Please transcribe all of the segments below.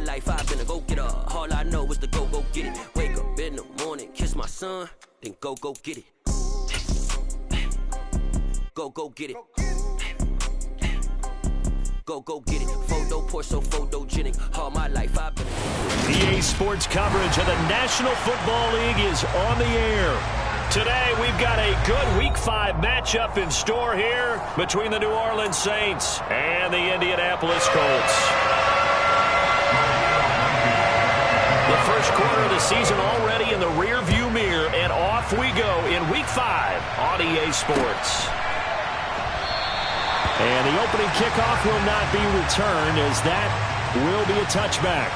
life I've been a go-getter. All I know is to go get it. Wake up in the morning, kiss my son, then go get it. Go get it. Go get it. Photo poor, so photogenic. All my life I've been EA Sports coverage of the National Football League is on the air. Today, we've got a good Week 5 matchup in store here between the New Orleans Saints and the Indianapolis Colts. The first quarter of the season already in the rear-view mirror, and off we go in Week 5 on EA Sports. And the opening kickoff will not be returned, as that will be a touchback.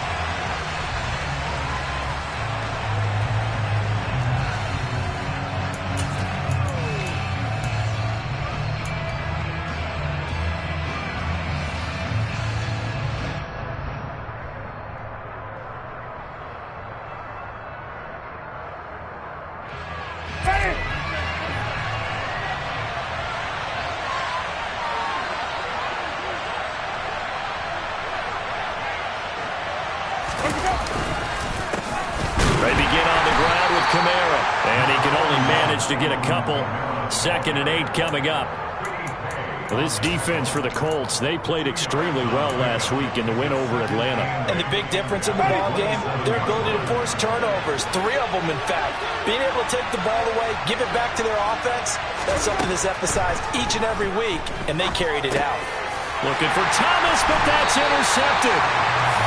To get a couple. 2nd and 8 coming up. Well, this defense for the Colts, they played extremely well last week in the win over Atlanta. And the big difference in the ball game, their ability to force turnovers, 3 of them in fact. Being able to take the ball away, give it back to their offense, that's something that's emphasized each and every week, and they carried it out. Looking for Thomas, but that's intercepted.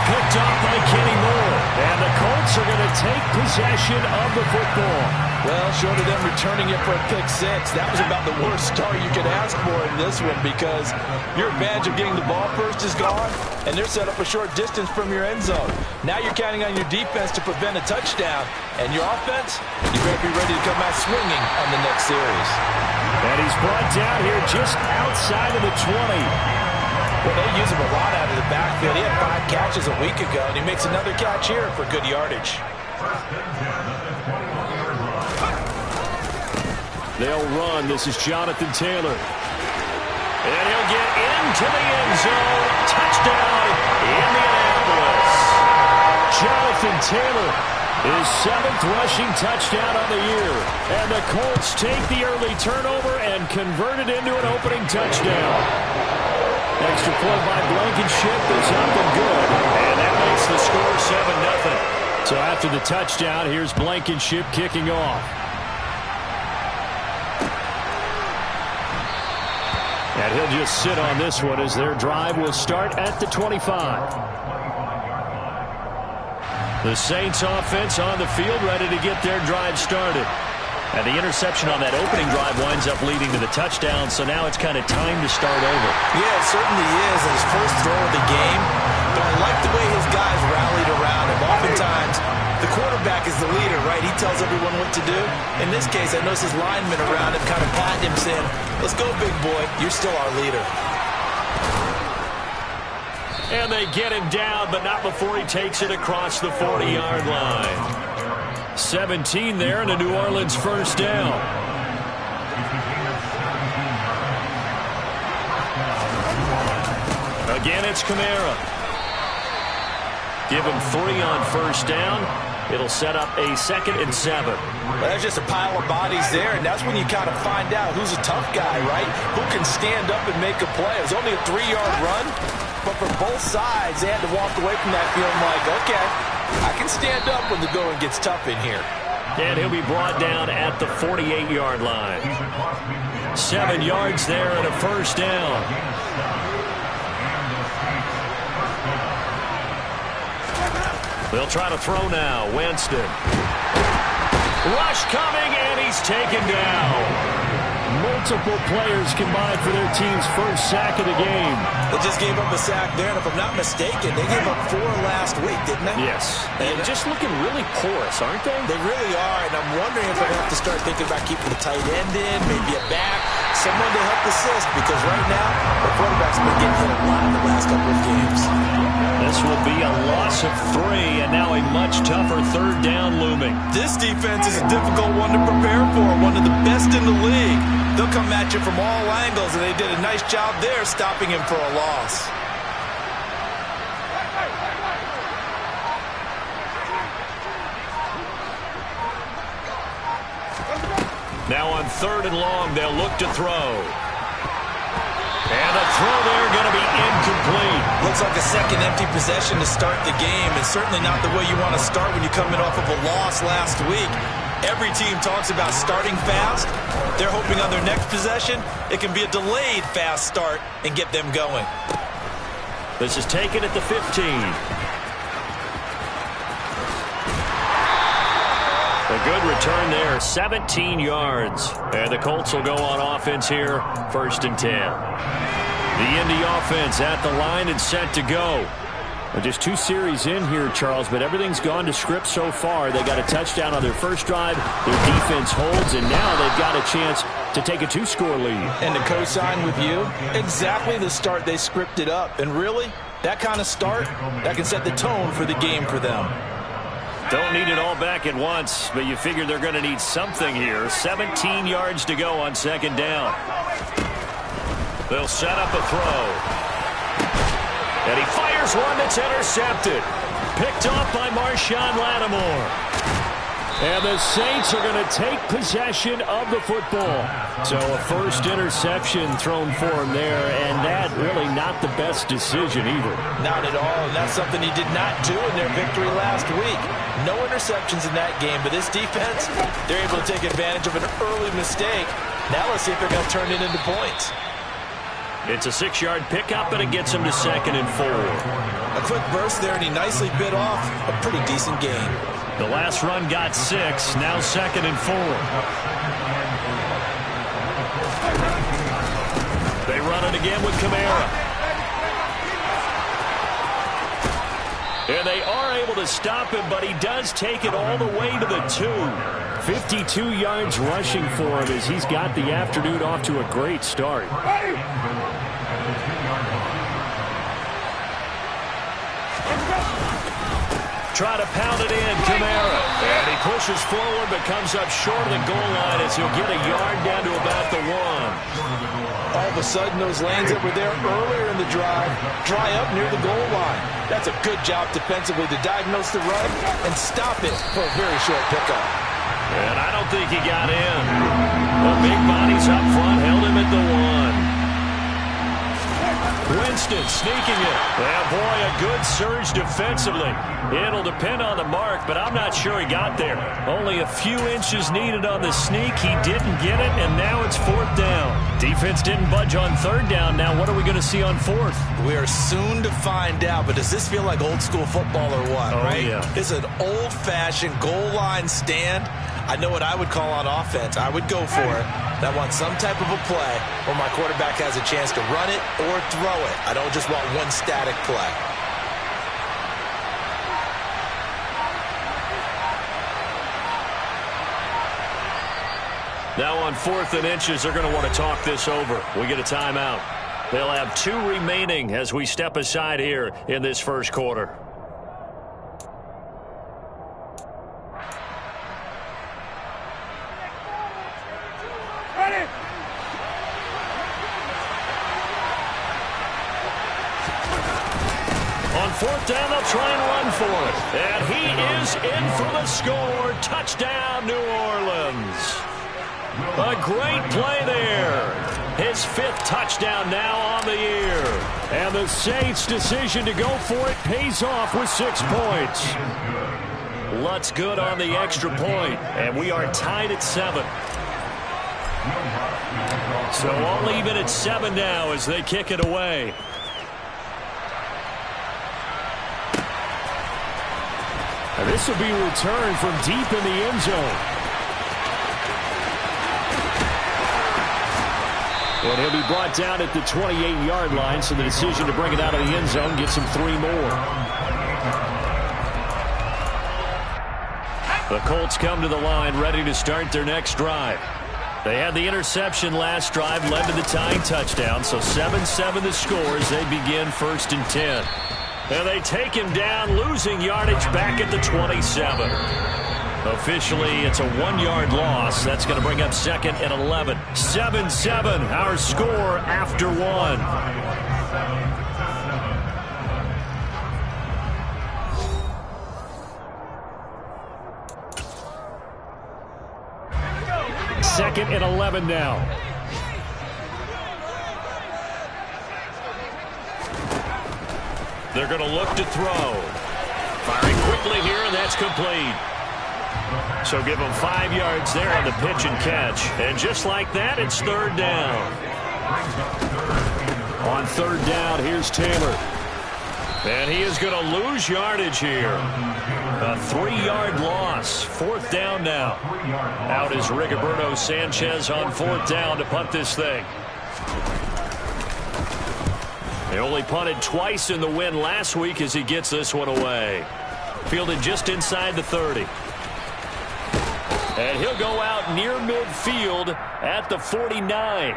Picked off by Kenny Moore. And the Colts are going to take possession of the football. Well, short of them returning it for a pick 6, that was about the worst start you could ask for in this one, because your advantage of getting the ball first is gone, and they're set up a short distance from your end zone. Now you're counting on your defense to prevent a touchdown, and your offense, you better be ready to come out swinging on the next series. And he's brought down here just outside of the 20. Well, they use him a lot out of the backfield. He had 5 catches a week ago, and he makes another catch here for good yardage. They'll run. This is Jonathan Taylor. And he'll get into the end zone. Touchdown, Indianapolis. Jonathan Taylor, his 7th rushing touchdown on the year. And the Colts take the early turnover and convert it into an opening touchdown. Extra point by Blankenship is up and good. And that makes the score 7-0. So after the touchdown, here's Blankenship kicking off. And he'll just sit on this one as their drive will start at the 25. The Saints offense on the field, ready to get their drive started. And the interception on that opening drive winds up leading to the touchdown, so now it's kind of time to start over. Yeah, it certainly is. His first throw of the game. But I like the way his guys rallied around him. Oftentimes, the quarterback is the leader, right? He tells everyone what to do. In this case, I noticed his linemen around him kind of patting him, saying, "Let's go, big boy. You're still our leader." And they get him down, but not before he takes it across the 40-yard line. 17 there, and a New Orleans first down. Again, it's Kamara. Give him 3 on first down. It'll set up a 2nd and 7. Well, there's just a pile of bodies there, and that's when you kind of find out who's a tough guy, right? Who can stand up and make a play. It was only a 3-yard run, but for both sides, they had to walk away from that feeling like, okay, I can stand up when the going gets tough in here. And he'll be brought down at the 48-yard line. 7 yards there and a first down. They'll try to throw now. Winston. Rush coming, and he's taken down. Multiple players combined for their team's first sack of the game. They just gave up a sack there, and if I'm not mistaken, they gave up 4 last week, didn't they? Yes. And just looking really porous, aren't they? They really are, and I'm wondering if I have to start thinking about keeping the tight end in, maybe a back, someone to help assist, because right now, the quarterback's been getting hit a lot in the last couple of games. This will be a loss of 3, and now a much tougher 3rd down looming. This defense is a difficult one to prepare for, one of the best in the league. They'll come at you from all angles, and they did a nice job there stopping him for a loss. Now on 3rd and long, they'll look to throw. And the throw there going to be incomplete. Looks like a second empty possession to start the game, and certainly not the way you want to start when you're coming off of a loss last week. Every team talks about starting fast. They're hoping on their next possession, it can be a delayed fast start and get them going. This is taken at the 15. A good return there, 17 yards. And the Colts will go on offense here, 1st and 10. The Indy offense at the line and set to go. Well, just 2 series in here, Charles, but everything's gone to script so far. They got a touchdown on their first drive. Their defense holds, and now they've got a chance to take a 2-score lead. And to co-sign with you, exactly the start they scripted up. And really, that kind of start, that can set the tone for the game for them. Don't need it all back at once, but you figure they're going to need something here. 17 yards to go on 2nd down. They'll set up a throw. And he fires one that's intercepted. Picked off by Marshawn Lattimore. And the Saints are going to take possession of the football. So a first interception thrown for him there, and that really not the best decision either. Not at all, and that's something he did not do in their victory last week. No interceptions in that game, but this defense, they're able to take advantage of an early mistake. Now let's see if they're going to turn it into points. It's a 6-yard pickup, and it gets him to 2nd and 4. A quick burst there, and he nicely bit off a pretty decent gain. The last run got 6, now 2nd and 4. They run it again with Kamara. And they are able to stop him, but he does take it all the way to the 2. 52 yards rushing for him as he's got the afternoon off to a great start. Try to pound it in, Kamara. And he pushes forward but comes up short of the goal line as he'll get a yard down to about the 1. All of a sudden, those lanes that were there earlier in the drive dry up near the goal line. That's a good job defensively to diagnose the run and stop it for a very short pickup. And I don't think he got in. The big bodies up front held him at the 1. Winston sneaking it. Yeah, boy, a good surge defensively. It'll depend on the mark, but I'm not sure he got there. Only a few inches needed on the sneak. He didn't get it, and now it's 4th down. Defense didn't budge on 3rd down. Now what are we going to see on 4th? We are soon to find out, but does this feel like old school football or what, right? Yeah. It's an old-fashioned goal line stand. I know what I would call on offense. I would go for it. I want some type of a play where my quarterback has a chance to run it or throw it. I don't just want one static play. Now on 4th and inches, they're going to want to talk this over. We get a timeout. They'll have 2 remaining as we step aside here in this first quarter. On 4th down, they'll try and run for it. And he is in for the score. Touchdown, New Orleans. A great play there. His 5th touchdown now on the year. And the Saints' decision to go for it pays off with 6 points. Lutz good on the extra point, and we are tied at 7. So all even at 7 now as they kick it away. And this will be returned from deep in the end zone. And he'll be brought down at the 28-yard line, so the decision to bring it out of the end zone gets him 3 more. The Colts come to the line ready to start their next drive. They had the interception last drive, led to the tying touchdown, so 7-7 the score as they begin 1st and 10. And they take him down, losing yardage back at the 27. Officially, it's a 1-yard loss. That's going to bring up 2nd and 11. 7-7, our score after 1. 2nd and 11 now. They're going to look to throw. Firing quickly here, and that's complete. So give them 5 yards there on the pitch and catch. And just like that, it's 3rd down. On 3rd down, here's Taylor. And he is going to lose yardage here. A 3-yard loss. 4th down now. Out is Rigoberto Sanchez on 4th down to punt this thing. They only punted twice in the win last week as he gets this one away. Fielded just inside the 30. And he'll go out near midfield at the 49.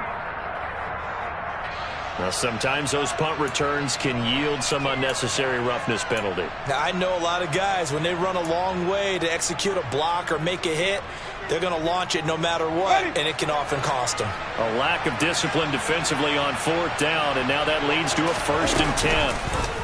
Now, sometimes those punt returns can yield some unnecessary roughness penalty. Now, I know a lot of guys, when they run a long way to execute a block or make a hit, they're going to launch it no matter what, and it can often cost them. A lack of discipline defensively on 4th down, and now that leads to a 1st and 10.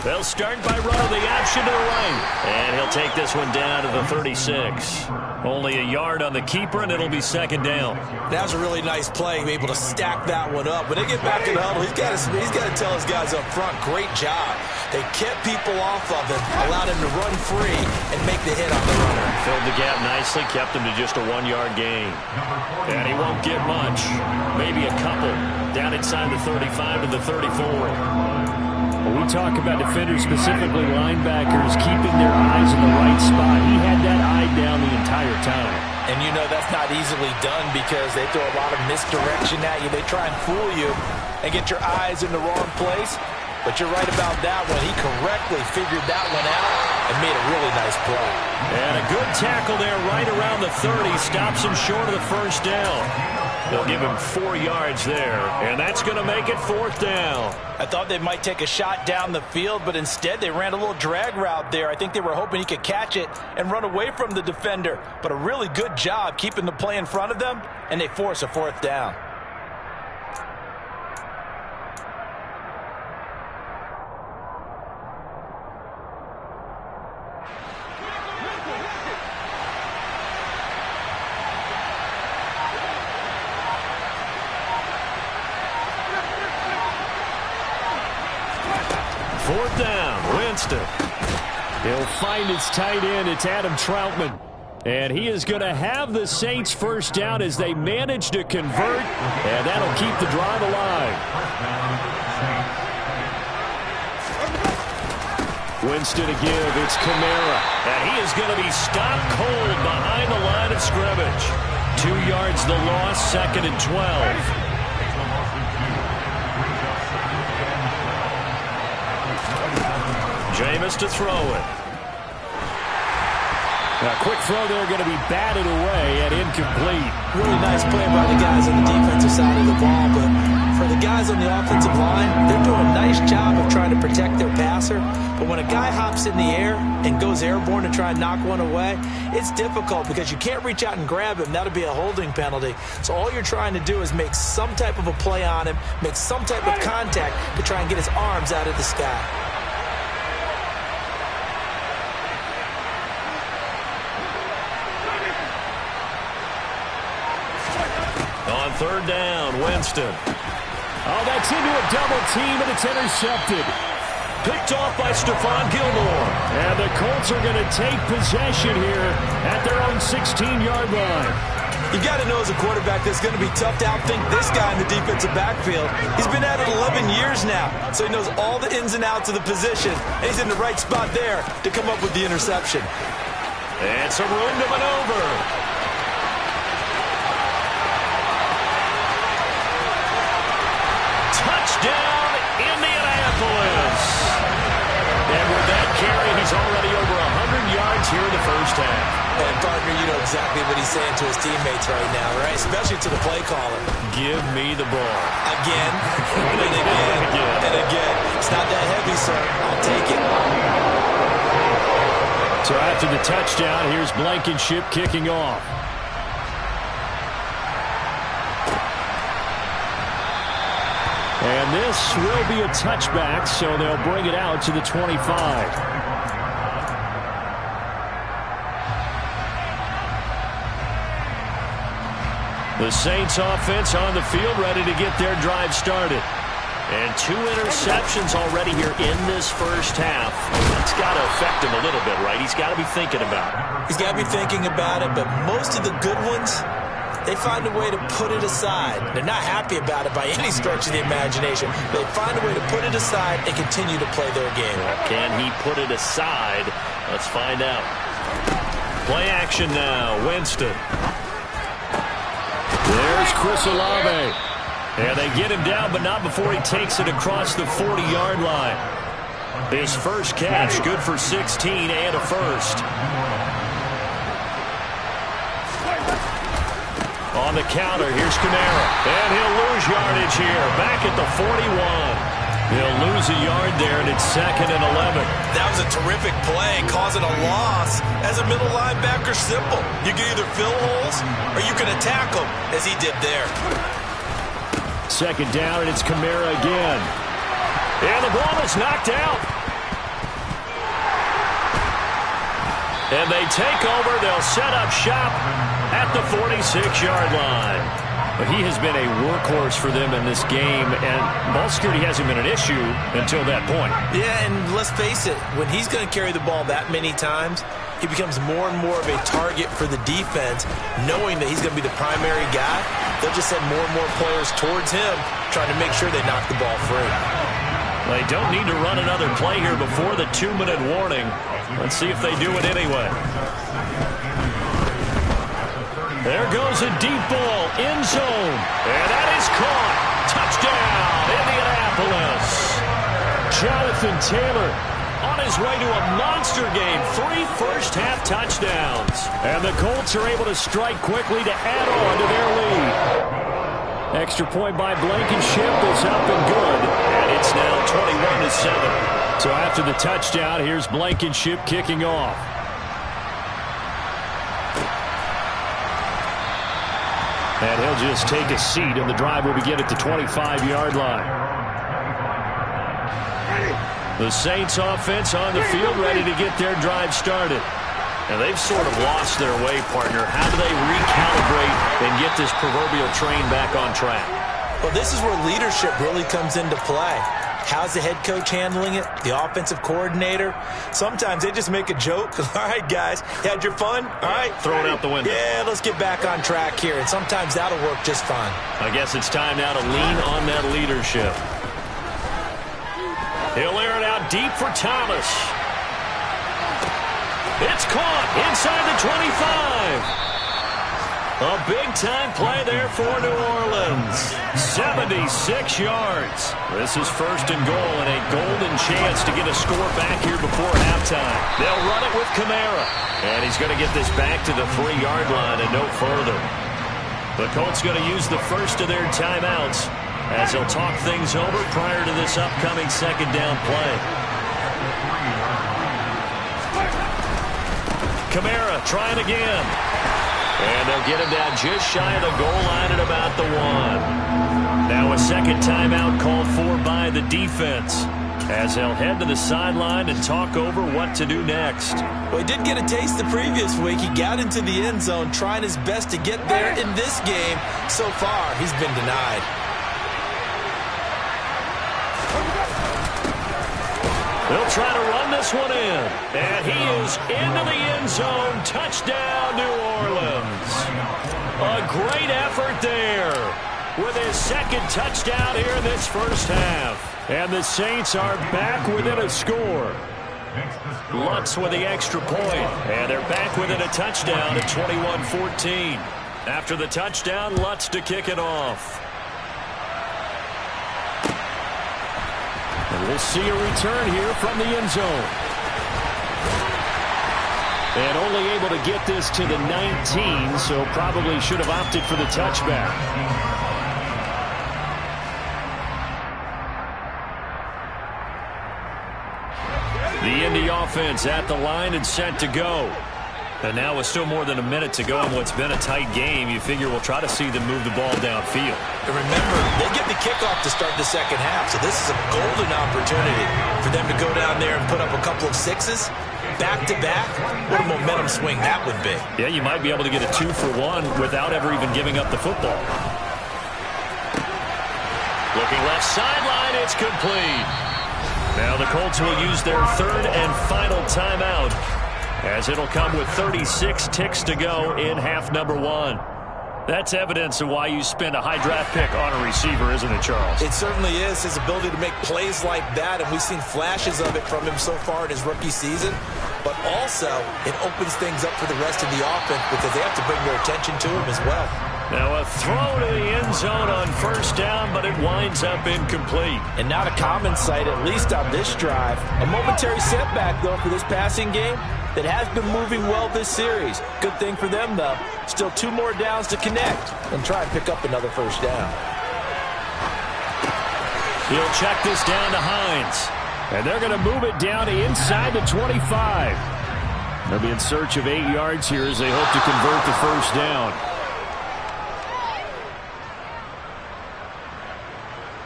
They'll start by running the option to the right. And he'll take this one down to the 36. Only a yard on the keeper, and it'll be 2nd down. That was a really nice play, able to stack that one up. When they get back in the huddle, he's got to tell his guys up front, great job. They kept people off of him, allowed him to run free and make the hit on the runner. Filled the gap nicely, kept him to just a 1-yard gain. And he won't get much. Maybe a couple. Down inside the 35 to the 34. When we talk about defenders, specifically linebackers, keeping their eyes in the right spot, he had that eye down the entire time. And you know that's not easily done because they throw a lot of misdirection at you. They try and fool you and get your eyes in the wrong place. But you're right about that one. He correctly figured that one out and made a really nice play. And a good tackle there right around the 30. Stops him short of the 1st down. They'll give him 4 yards there, and that's going to make it 4th down. I thought they might take a shot down the field, but instead they ran a little drag route there. I think they were hoping he could catch it and run away from the defender. But a really good job keeping the play in front of them, and they force a 4th down. Fourth down, Winston. He'll find his tight end. It's Adam Troutman. And he is going to have the Saints 1st down as they manage to convert. And that'll keep the drive alive. Winston to give. It's Kamara. And he is going to be stopped cold behind the line of scrimmage. 2 yards the loss, 2nd and 12. Jameis to throw it. A quick throw there, going to be batted away and incomplete. Really nice play by the guys on the defensive side of the ball, but for the guys on the offensive line, they're doing a nice job of trying to protect their passer. But when a guy hops in the air and goes airborne to try and knock one away, it's difficult because you can't reach out and grab him. That'll be a holding penalty. So all you're trying to do is make some type of a play on him, make some type of contact to try and get his arms out of the sky. On 3rd down, Winston. Oh, that's into a double team, and it's intercepted. Picked off by Stephon Gilmore. And the Colts are going to take possession here at their own 16-yard line. You got to know as a quarterback that's going to be tough to outthink this guy in the defensive backfield. He's been at it 11 years now, so he knows all the ins and outs of the position, and he's in the right spot there to come up with the interception. And some room to maneuver. Touchdown, Indianapolis. And with that carry, he's already over 100 yards here in the 1st half. And, partner, you know exactly what he's saying to his teammates right now, right? Especially to the play caller. Give me the ball. Again, and again, and again. It's not that heavy, sir. I'll take it. So after the touchdown, here's Blankenship kicking off. And this will be a touchback, so they'll bring it out to the 25. The Saints offense on the field, ready to get their drive started. And 2 interceptions already here in this first half. That's got to affect him a little bit, right? He's got to be thinking about it. He's got to be thinking about it, but most of the good ones, they find a way to put it aside. They're not happy about it by any stretch of the imagination. They find a way to put it aside and continue to play their game. Can he put it aside? Let's find out. Play action now. Winston. There's Chris Olave. And they get him down, but not before he takes it across the 40-yard line. His first catch, good for 16 and a first. On the counter, here's Kamara. And he'll lose yardage here. Back at the 41. He'll lose a yard there, and it's 2nd and 11. That was a terrific play, causing a loss. As a middle linebacker, simple. You can either fill holes or you can attack them, as he did there. 2nd down, and it's Kamara again. And the ball is knocked out. And they take over. They'll set up shop at the 46-yard line. But he has been a workhorse for them in this game, and ball security hasn't been an issue until that point. Yeah, and let's face it, when he's going to carry the ball that many times, he becomes more and more of a target for the defense, knowing that he's going to be the primary guy. They'll just send more and more players towards him, trying to make sure they knock the ball free. They don't need to run another play here before the 2-minute warning. Let's see if they do it anyway. There goes a deep ball, end zone, and that is caught. Touchdown, Indianapolis. Jonathan Taylor on his way to a monster game. 3 first-half touchdowns. And the Colts are able to strike quickly to add on to their lead. Extra point by Blankenship is up and good, and it's now 21-7. So after the touchdown, here's Blankenship kicking off. And he'll just take a seat, and the drive will begin at the 25-yard line. The Saints offense on the field, ready to get their drive started. And they've sort of lost their way, partner. How do they recalibrate and get this proverbial train back on track? Well, this is where leadership really comes into play. How's the head coach handling it? The offensive coordinator? Sometimes they just make a joke. All right, guys, you had your fun? All right. Throw it out the window. Yeah, let's get back on track here. And sometimes that'll work just fine. I guess it's time now to lean on that leadership. He'll air it out deep for Thomas. It's caught inside the 25. A big-time play there for New Orleans. 76 yards. This is 1st and goal and a golden chance to get a score back here before halftime. They'll run it with Kamara. And he's going to get this back to the 3-yard line and no further. The Colts going to use the first of their timeouts as they'll talk things over prior to this upcoming 2nd down play. Kamara trying again. And they'll get him down just shy of the goal line at about the 1. Now a 2nd timeout called for by the defense as they'll head to the sideline and talk over what to do next. Well, he did get a taste the previous week. He got into the end zone trying his best to get there in this game. So far, he's been denied. They'll try to run this one in. And he is into the end zone. Touchdown, New Orleans. A great effort there with his 2nd touchdown here in this first half. And the Saints are back within a score. Lutz with the extra point. And they're back within a touchdown at 21-14. After the touchdown, Lutz to kick it off. And we'll see a return here from the end zone. And only able to get this to the 19, so probably should have opted for the touchback. The Indy offense at the line and set to go. And now with still more than a minute to go in what's been a tight game, you figure we'll try to see them move the ball downfield. And remember, they get the kickoff to start the 2nd half, so this is a golden opportunity for them to go down there and put up a couple of 6s back-to-back, what a momentum swing that would be. Yeah, you might be able to get a 2-for-1 without ever even giving up the football. Looking left sideline, it's complete. Now the Colts will use their third and final timeout, as it'll come with 36 ticks to go in half number 1. That's evidence of why you spend a high draft pick on a receiver, isn't it, Charles? It certainly is. His ability to make plays like that, and we've seen flashes of it from him so far in his rookie season. But also, it opens things up for the rest of the offense because they have to bring their attention to him as well. Now a throw to the end zone on first down, but it winds up incomplete. And not a common sight, at least on this drive. A momentary setback, though, for this passing game that has been moving well this series. Good thing for them, though. Still 2 more downs to connect and try and pick up another first down. He'll check this down to Hines. And they're going to move it down to inside the 25. They'll be in search of 8 yards here as they hope to convert the first down.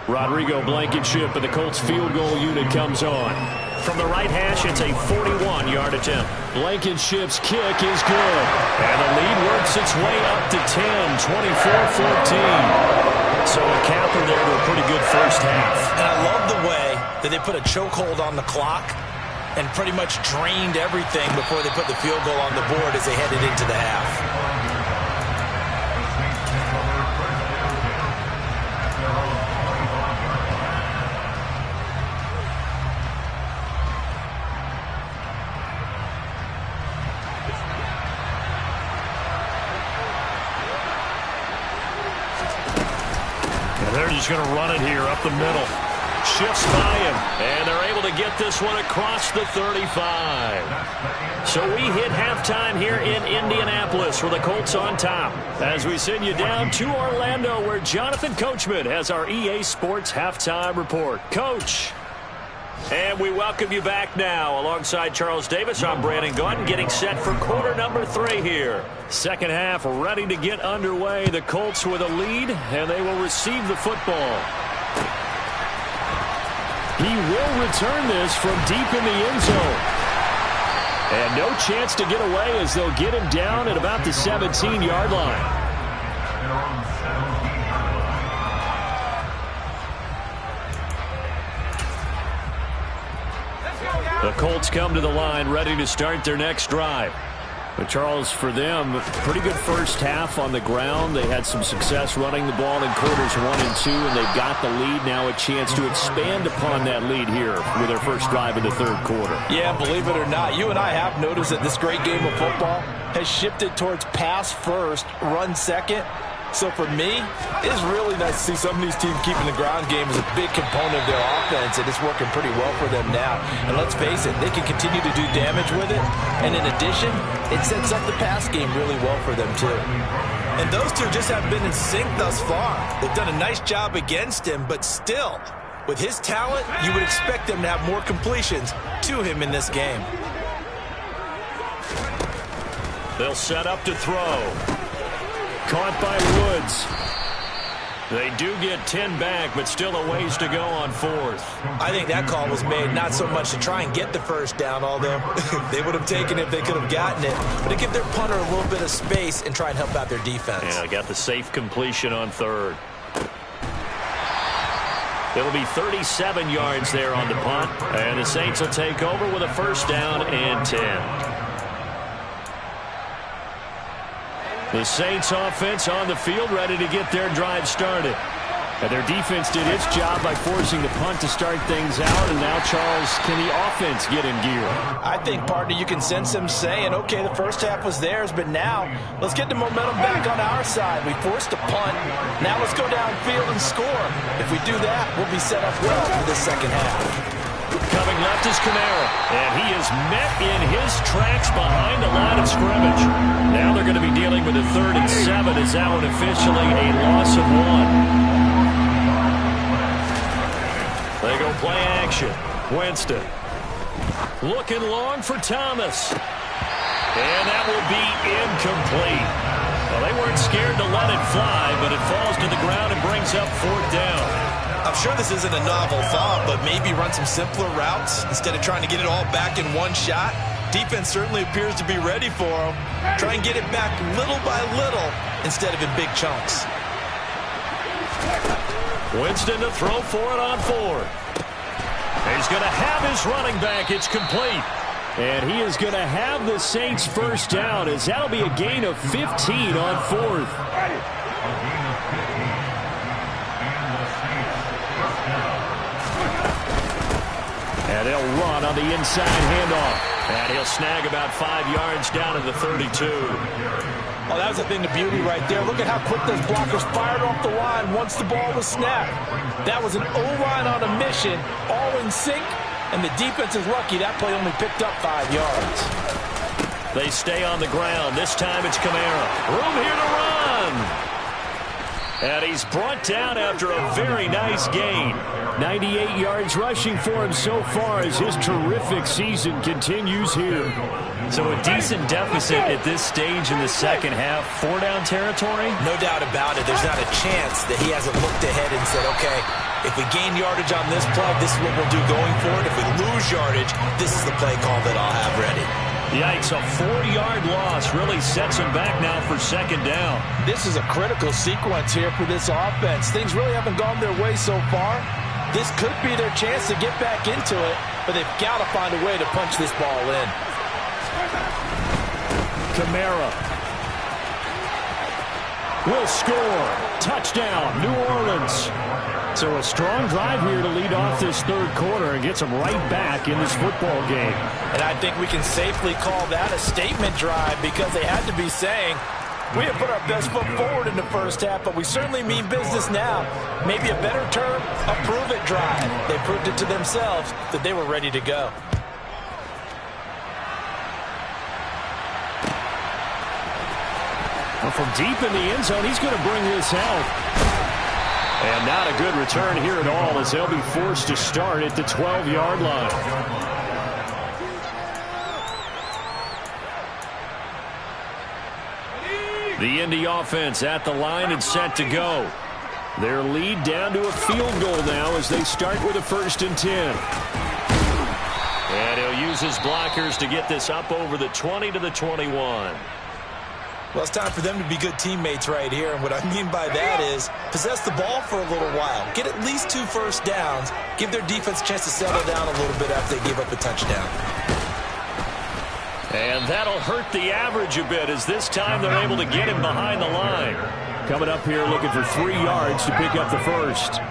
Rodrigo Blankenship and the Colts field goal unit comes on. From the right hash, it's a 41-yard attempt. Blankenship's kick is good. And the lead works its way up to 10, 24-14. So a capper there to a pretty good first half. And I love the way that they put a chokehold on the clock and pretty much drained everything before they put the field goal on the board as they headed into the half. They're just going to run it here up the middle. Shifts by him, and they're able to get this one across the 35. So we hit halftime here in Indianapolis with the Colts on top, as we send you down to Orlando, where Jonathan Coachman has our EA Sports Halftime Report. Coach. And we welcome you back now. Alongside Charles Davis, I'm Brandon Gaudin, getting set for quarter number 3 here. Second half ready to get underway. The Colts with a lead, and they will receive the football. He will return this from deep in the end zone. And no chance to get away as they'll get him down at about the 17-yard line. The Colts come to the line ready to start their next drive. But Charles, for them, pretty good first half on the ground. They had some success running the ball in quarters 1 and 2, and they've got the lead. Now a chance to expand upon that lead here with their first drive in the third quarter. Yeah, believe it or not, you and I have noticed that this great game of football has shifted towards pass first, run second. So for me, it's really nice to see some of these teams keeping the ground game as a big component of their offense, and it's working pretty well for them now. And let's face it, they can continue to do damage with it. And in addition, it sets up the pass game really well for them too. And those two just have been in sync thus far. They've done a nice job against him, but still, with his talent, you would expect them to have more completions to him in this game. They'll set up to throw. Caught by Woods. They do get 10 back, but still a ways to go on fourth. I think that call was made not so much to try and get the first down, although they would have taken it if they could have gotten it, but to give their punter a little bit of space and try and help out their defense. Yeah, got the safe completion on third. It'll be 37 yards there on the punt, and the Saints will take over with a first down and 10. The Saints offense on the field ready to get their drive started. And their defense did its job by forcing the punt to start things out. And now, Charles, can the offense get in gear? I think, partner, you can sense them saying, okay, the first half was theirs, but now let's get the momentum back on our side. We forced a punt. Now let's go downfield and score. If we do that, we'll be set up well for this second half. Coming left is Kamara, and he is met in his tracks behind the line of scrimmage. Now they're going to be dealing with a 3rd and 7 as that one officially a loss of 1. They go play action. Winston looking long for Thomas, and that will be incomplete. Well, they weren't scared to let it fly, but it falls to the ground and brings up 4th down. I'm sure this isn't a novel thought, but maybe run some simpler routes instead of trying to get it all back in one shot. Defense certainly appears to be ready for him. Try and get it back little by little instead of in big chunks. Winston to throw for it on 4th. He's going to have his running back. It's complete. And he is going to have the Saints first down, as that'll be a gain of 15 on 4th. And they'll run on the inside handoff. And he'll snag about 5 yards down to the 32. Oh, that was a thing of beauty right there. Look at how quick those blockers fired off the line once the ball was snapped. That was an O-line on a mission, all in sync, and the defense is lucky that play only picked up 5 yards. They stay on the ground. This time it's Kamara. Room here to run. And he's brought down after a very nice gain. 98 yards rushing for him so far as his terrific season continues here. So a decent deficit at this stage in the second half. 4-down territory? No doubt about it. There's not a chance that he hasn't looked ahead and said, okay, if we gain yardage on this play, this is what we'll do going forward. If we lose yardage, this is the play call that I'll have ready. Yikes, a 4-yard loss really sets him back now for second down. This is a critical sequence here for this offense. Things really haven't gone their way so far. This could be their chance to get back into it, but they've got to find a way to punch this ball in. Kamara will score. Touchdown, New Orleans. So a strong drive here to lead off this third quarter and gets them right back in this football game. And I think we can safely call that a statement drive because they had to be saying, we have put our best foot forward in the first half, but we certainly mean business now. Maybe a better term, a prove-it drive. They proved it to themselves that they were ready to go. Well, from deep in the end zone, he's going to bring this out. And not a good return here at all as they'll be forced to start at the 12-yard line. The Indy offense at the line and set to go. Their lead down to a field goal now as they start with a 1st and 10. And he'll use his blockers to get this up over the 20 to the 21. Well, it's time for them to be good teammates right here. And what I mean by that is possess the ball for a little while. Get at least 2 first downs. Give their defense a chance to settle down a little bit after they give up a touchdown. And that'll hurt the average a bit as this time they're able to get him behind the line. Coming up here looking for 3 yards to pick up the first.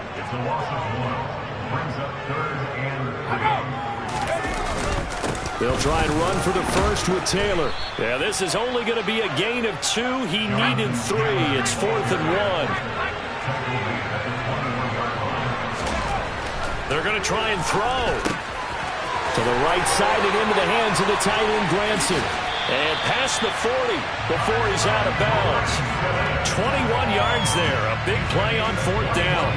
They'll try and run for the first with Taylor. Yeah, this is only going to be a gain of 2. He needed 3. It's 4th and 1. They're going to try and throw. To the right side and into the hands of the tight end, Granson. And past the 40 before he's out of bounds. 21 yards there. A big play on 4th down.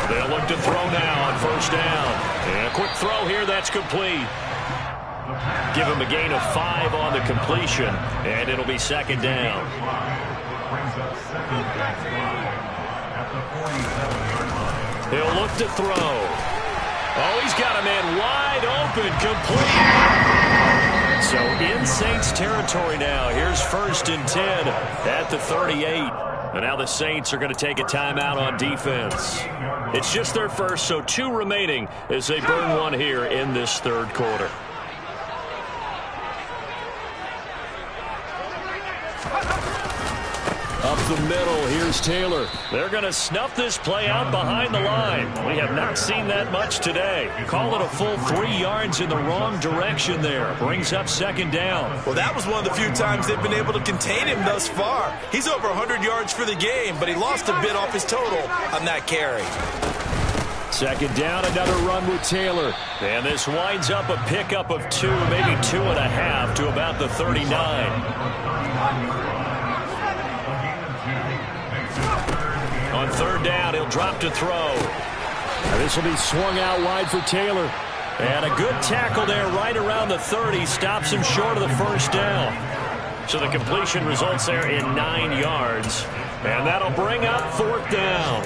They'll look to throw now on 1st down. And a quick throw here, that's complete. Give him a gain of 5 on the completion, and it'll be 2nd down. He'll look to throw. Oh, he's got a man wide open, complete. So in Saints territory now. Here's 1st and 10 at the 38. And now the Saints are going to take a timeout on defense. It's just their first, so 2 remaining as they burn 1 here in this third quarter. Up the middle, here's Taylor. They're going to snuff this play out behind the line. We have not seen that much today. Call it a full 3 yards in the wrong direction there. Brings up 2nd down. Well, that was one of the few times they've been able to contain him thus far. He's over 100 yards for the game, but he lost a bit off his total on that carry. 2nd down, another run with Taylor. And this winds up a pickup of 2, maybe 2.5 to about the 39. On 3rd down, he'll drop to throw. This will be swung out wide for Taylor. And a good tackle there right around the 30. Stops him short of the 1st down. So the completion results there in 9 yards. And that'll bring up 4th down.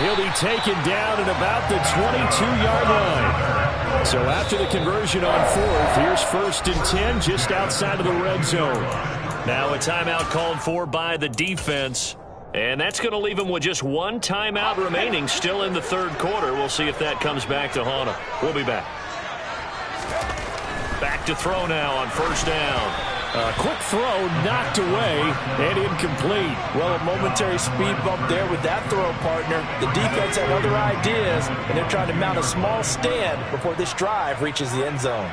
And he'll be taken down at about the 22-yard line. So after the conversion on fourth, here's 1st and 10 just outside of the red zone. Now a timeout called for by the defense. And that's going to leave him with just one timeout remaining still in the third quarter. We'll see if that comes back to haunt him. We'll be back. Back to throw now on 1st down. A quick throw knocked away and incomplete. Well, a momentary speed bump there with that throw, partner. The defense had other ideas, and they're trying to mount a small stand before this drive reaches the end zone.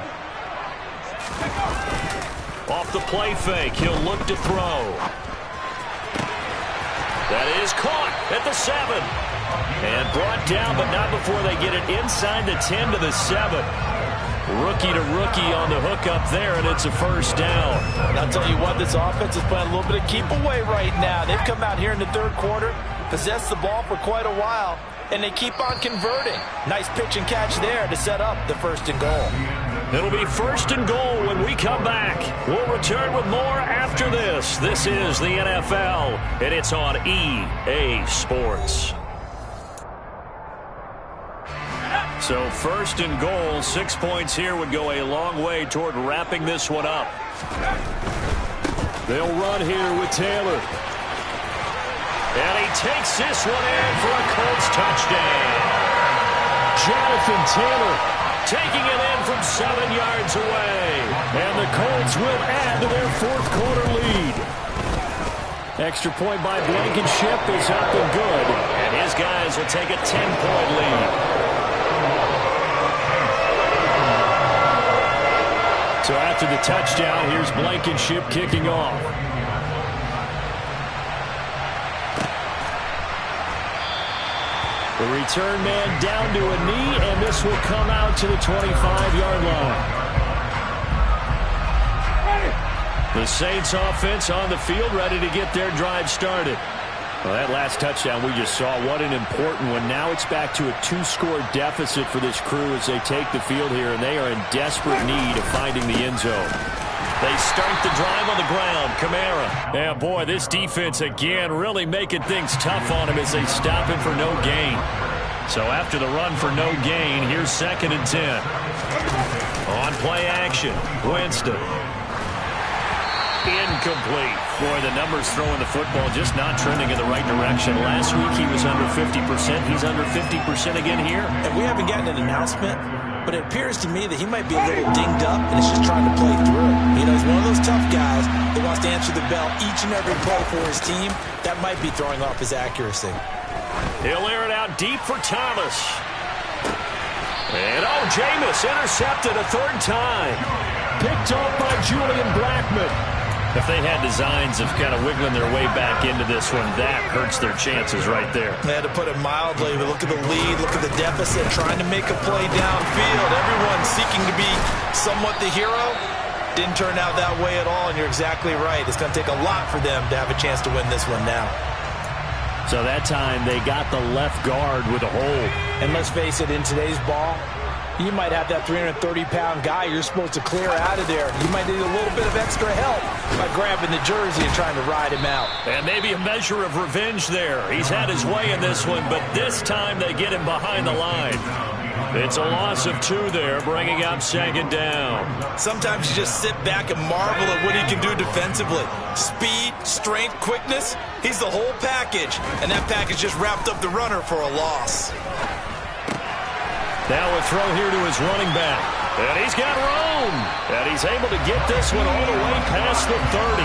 Off the play fake, he'll look to throw. That is caught at the 7. And brought down, but not before they get it inside the 10 to the 7. Rookie to rookie on the hook up there, and it's a 1st down. And I'll tell you what, this offense is playing a little bit of keep away right now. They've come out here in the third quarter, possessed the ball for quite a while, and they keep on converting. Nice pitch and catch there to set up the 1st and goal. It'll be 1st and goal when we come back. We'll return with more after this. This is the NFL, and it's on EA Sports. So 1st and goal, 6 points here would go a long way toward wrapping this one up. They'll run here with Taylor. And he takes this one in for a Colts touchdown. Jonathan Taylor taking it in from 7 yards away. And the Colts will add to their fourth quarter lead. Extra point by Blankenship is up and good. And his guys will take a 10-point lead. So after the touchdown, here's Blankenship kicking off. The return man down to a knee, and this will come out to the 25-yard line. The Saints offense on the field, ready to get their drive started. Well, that last touchdown we just saw, what an important one. Now it's back to a 2-score deficit for this crew as they take the field here, and they are in desperate need of finding the end zone. They start the drive on the ground. Kamara. Yeah, boy, this defense again really making things tough on him as they stop him for no gain. So after the run for no gain, here's 2nd and 10. On play action, Winston. Incomplete. Boy, the numbers throwing the football just not trending in the right direction. Last week he was under 50%. He's under 50% again here. And we haven't gotten an announcement, but it appears to me that he might be a little dinged up and is just trying to play through. You know, he's one of those tough guys that wants to answer the bell each and every play for his team. That might be throwing off his accuracy. He'll air it out deep for Thomas. And Jameis intercepted a 3rd time. Picked off by Julian Blackmon. If they had designs of kind of wiggling their way back into this one, that hurts their chances right there. They had to put it mildly, but look at the lead, look at the deficit, trying to make a play downfield. Everyone seeking to be somewhat the hero. Didn't turn out that way at all, and you're exactly right. It's going to take a lot for them to have a chance to win this one now. So that time they got the left guard with a hold. And let's face it, in today's ball, you might have that 330-pound guy you're supposed to clear out of there. You might need a little bit of extra help by grabbing the jersey and trying to ride him out. And maybe a measure of revenge there. He's had his way in this one, but this time they get him behind the line. It's a loss of 2 there, bringing up 2nd down. Sometimes you just sit back and marvel at what he can do defensively. Speed, strength, quickness, he's the whole package. And that package just wrapped up the runner for a loss. Now a throw here to his running back. And he's got room. And he's able to get this one all the way past the 30.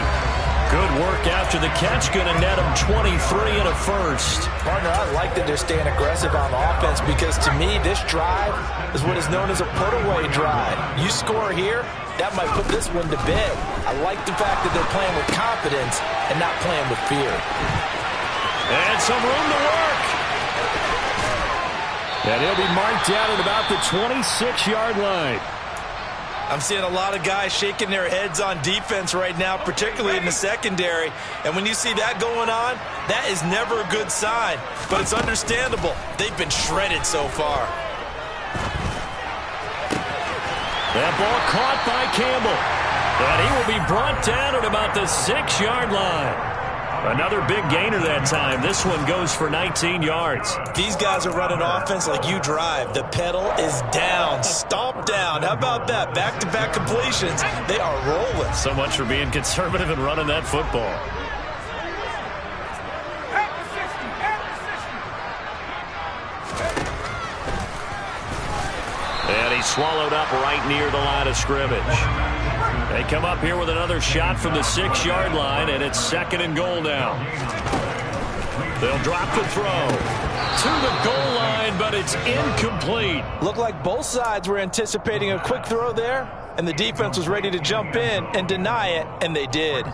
Good work after the catch. Going to net him 23 and a 1st. Partner, I like that they're staying aggressive on offense because to me, this drive is what is known as a put-away drive. You score here, that might put this one to bed. I like the fact that they're playing with confidence and not playing with fear. And some room to work. And he'll be marked down at about the 26-yard line. I'm seeing a lot of guys shaking their heads on defense right now, particularly in the secondary. And when you see that going on, that is never a good sign. But it's understandable. They've been shredded so far. That ball caught by Campbell. And he will be brought down at about the 6-yard line. Another big gainer that time. This one goes for 19 yards. These guys are running offense like you drive. The pedal is down, stomp down. How about that? Back-to-back completions. They are rolling. So much for being conservative and running that football. And he's swallowed up right near the line of scrimmage. They come up here with another shot from the 6-yard line, and it's 2nd and goal now. They'll drop the throw to the goal line, but it's incomplete. Looked like both sides were anticipating a quick throw there, and the defense was ready to jump in and deny it, and they did.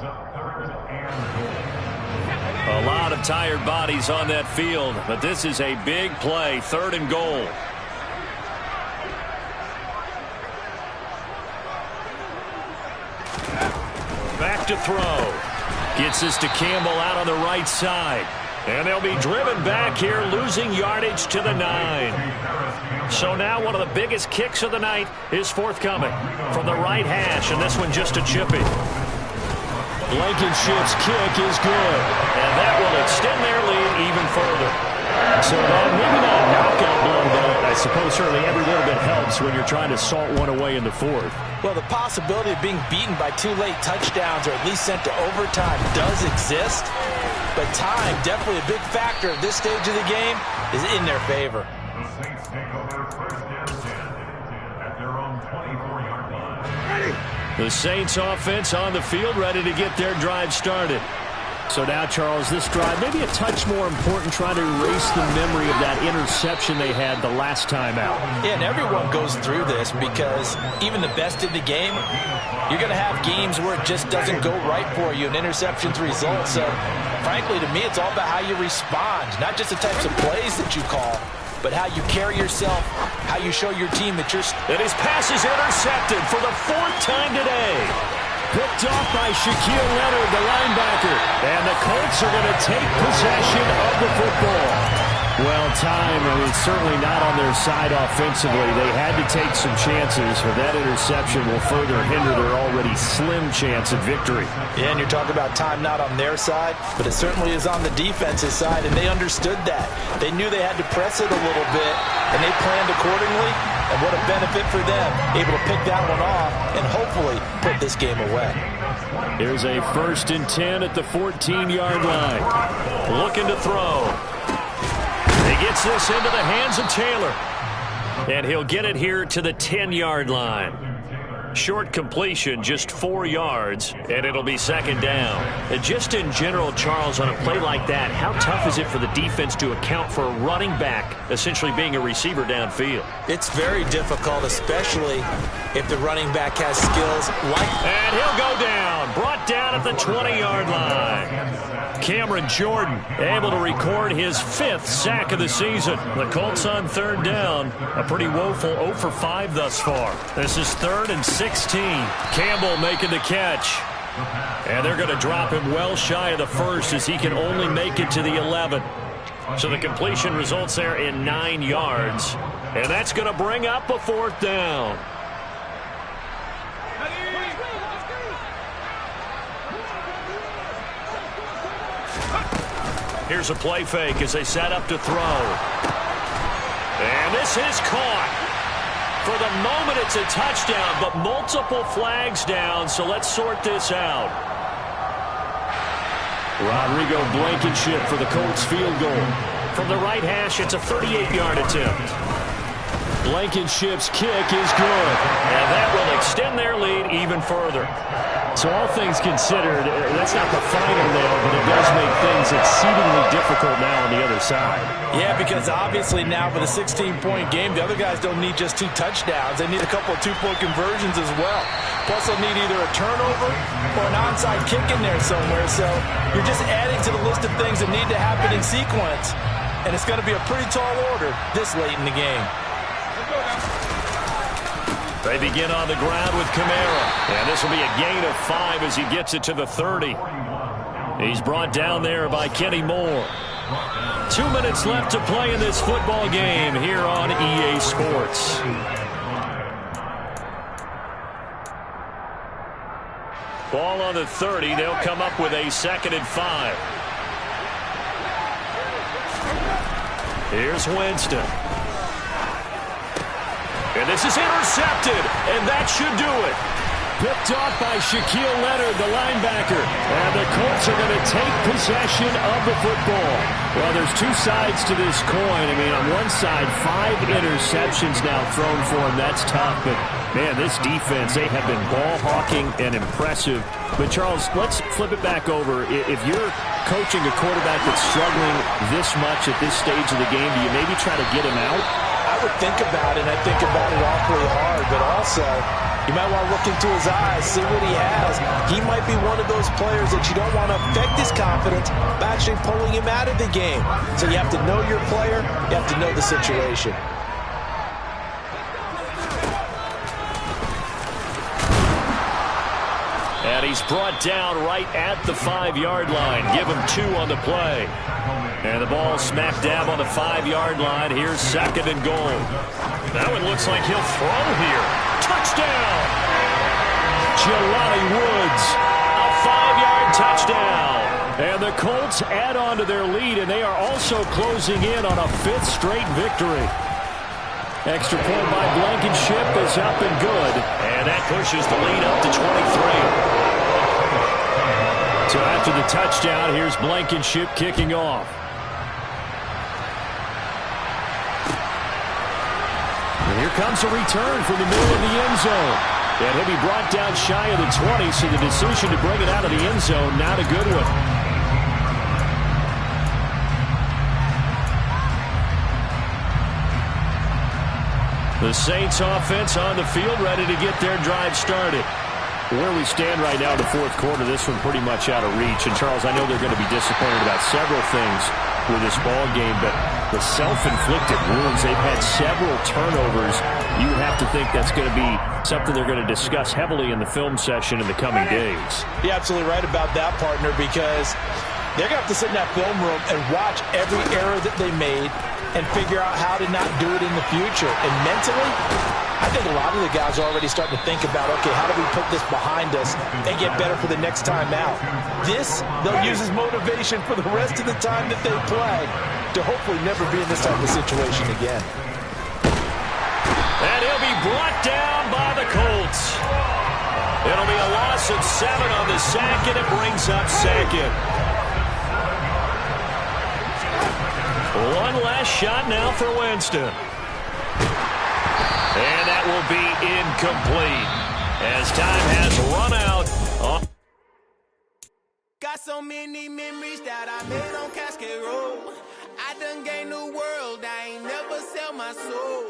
A lot of tired bodies on that field, but this is a big play, 3rd and goal. Back to throw. Gets this to Campbell out on the right side. And they'll be driven back here, losing yardage to the 9. So now one of the biggest kicks of the night is forthcoming from the right hash, and this one just a chippy. Blankenship's kick is good. And that will extend their lead even further. So maybe not a knockout blow, but I suppose certainly every little bit helps when you're trying to salt one away in the 4th. Well, the possibility of being beaten by 2 late touchdowns or at least sent to overtime does exist. But time, definitely a big factor at this stage of the game, is in their favor. The Saints offense on the field, ready to get their drive started. So now, Charles, this drive maybe a touch more important, trying to erase the memory of that interception they had the last time out. Yeah, and everyone goes through this because even the best in the game, you're going to have games where it just doesn't go right for you and interceptions result. So, frankly, to me, it's all about how you respond, not just the types of plays that you call, but how you carry yourself, how you show your team that you're... And his pass is intercepted for the 4th time today. Picked off by Shaquille Leonard, the linebacker. And the Colts are going to take possession of the football. Well, time, certainly not on their side offensively. They had to take some chances, but that interception will further hinder their already slim chance of victory. Yeah, and you're talking about time not on their side, but it certainly is on the defense's side, and they understood that. They knew they had to press it a little bit, and they planned accordingly, and what a benefit for them, able to pick that one off and hopefully put this game away. Here's a 1st and 10 at the 14-yard line. Looking to throw. He gets this into the hands of Taylor. And he'll get it here to the 10-yard line. Short completion, just 4 yards, and it'll be 2nd down. And just in general, Charles, on a play like that, how tough is it for the defense to account for a running back essentially being a receiver downfield? It's very difficult, especially if the running back has skills like... And he'll go down, brought down at the 20-yard line. Cameron Jordan able to record his 5th sack of the season. The Colts on 3rd down. A pretty woeful 0 for 5 thus far. This is 3rd and 16. Campbell making the catch. And they're going to drop him well shy of the 1st as he can only make it to the 11. So the completion results there in 9 yards. And that's going to bring up a 4th down. Here's a play fake as they set up to throw. And this is caught. For the moment, it's a touchdown, but multiple flags down, so let's sort this out. Rodrigo Blankenship for the Colts field goal. From the right hash, it's a 38-yard attempt. Blankenship's kick is good, and that will extend their lead even further. So all things considered, that's not the final nail, but it does make things exceedingly difficult now on the other side. Yeah, because obviously now with a 16-point game, the other guys don't need just 2 touchdowns. They need a couple of 2-point conversions as well. Plus, they'll need either a turnover or an onside kick in there somewhere. So you're just adding to the list of things that need to happen in sequence. And it's going to be a pretty tall order this late in the game. They begin on the ground with Kamara. And this will be a gain of 5 as he gets it to the 30. He's brought down there by Kenny Moore. 2 minutes left to play in this football game here on EA Sports. Ball on the 30. They'll come up with a 2nd and 5. Here's Winston. And this is intercepted, and that should do it. Picked off by Shaquille Leonard, the linebacker. And the Colts are going to take possession of the football. Well, there's two sides to this coin. I mean, on one side, 5 interceptions now thrown for him. That's tough. But, man, this defense, they have been ball-hawking and impressive. But, Charles, let's flip it back over. If you're coaching a quarterback that's struggling this much at this stage of the game, do you maybe try to get him out? I would think about it, and I think about it awfully hard. But also, you might want to look into his eyes, see what he has. He might be one of those players that you don't want to affect his confidence by actually pulling him out of the game. So you have to know your player. You have to know the situation. And he's brought down right at the 5-yard line. Give him 2 on the play. And the ball smack dab on the 5-yard line. Here's 2nd and goal. That one looks like he'll throw here. Touchdown! Jelani Woods, a 5-yard touchdown. And the Colts add on to their lead, and they are also closing in on a 5th straight victory. Extra point by Blankenship is up and good. And that pushes the lead up to 23. So after the touchdown, here's Blankenship kicking off. And here comes a return from the middle of the end zone. And he'll be brought down shy of the 20, so the decision to bring it out of the end zone, not a good one. The Saints offense on the field, ready to get their drive started. Where we stand right now in the 4th quarter, this one pretty much out of reach. And, Charles, I know they're going to be disappointed about several things with this ball game, but the self-inflicted wounds, they've had several turnovers. You would have to think that's going to be something they're going to discuss heavily in the film session in the coming days. You're absolutely right about that, partner, because they're going to have to sit in that film room and watch every error that they made and figure out how to not do it in the future. And mentally, I think a lot of the guys are already starting to think about, okay, how do we put this behind us and get better for the next time out? This, they'll use as motivation for the rest of the time that they play to hopefully never be in this type of situation again. And he'll be brought down by the Colts. It'll be a loss of 7 on the sack, and it brings up 2nd. One last shot now for Winston. And that will be incomplete as time has run out. Got so many memories that I made on Cascade Road. I done gained the world, I ain't never sell my soul.